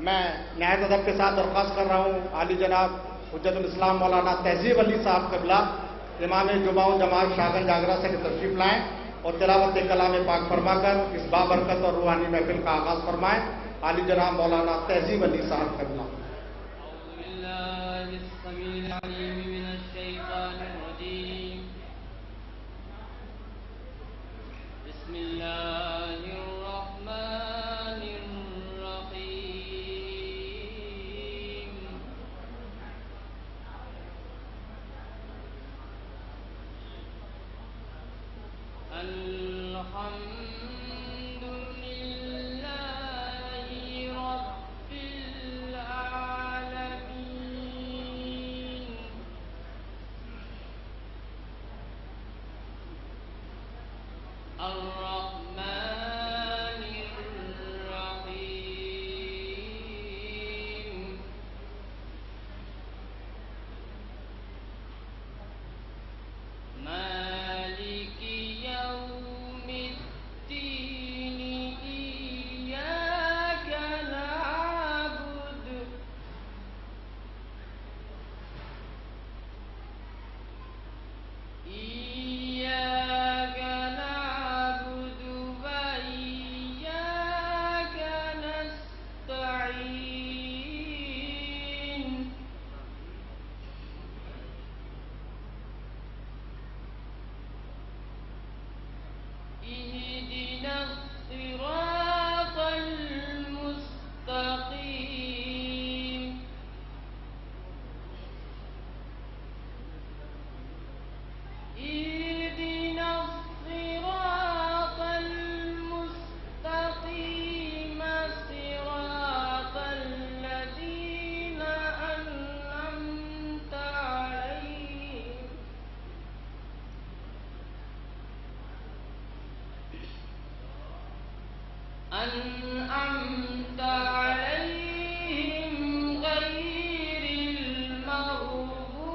मैं नहायत अदब के साथ दरख्वास्त कर रहा हूँ आली जनाब हुज्जतुल इस्लाम मौलाना तहजीब अली साहब क़िबला इमाम जुमा व जमात शाहगंज आगरा से तशरीफ लाएं और तिलावत कलाम पाक फरमाकर इस बाबरकत और रूहानी महफिल का आगाज फरमाएं। आली जनाब मौलाना तहजीब अली साहब क़िबला। أنعمت عليهم غير المغضوب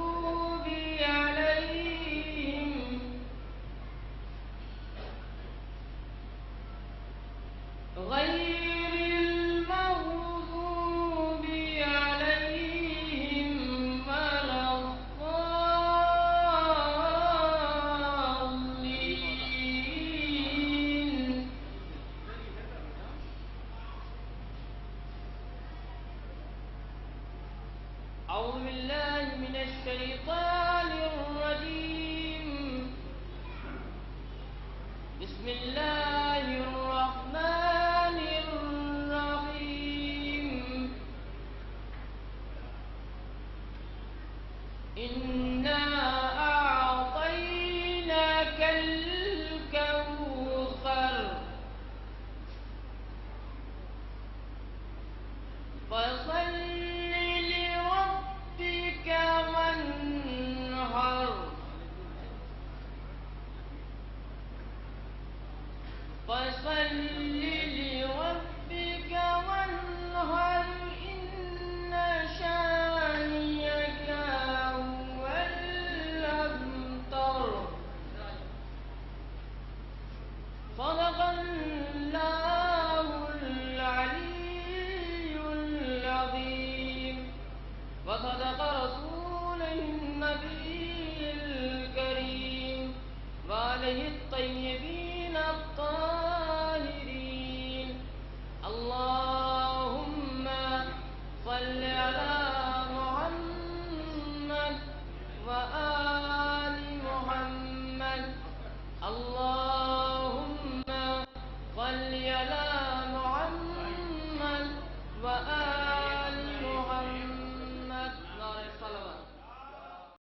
عليهم ولا الضالين. أعوذ بالله من الشيطان الرجيم. بسم الله الرحمن الرحيم. إنا أعطيناك الكوثر فصل لربك وانحر إن شانئك هو الأبتر. صدق الله العلي العظيم وصدق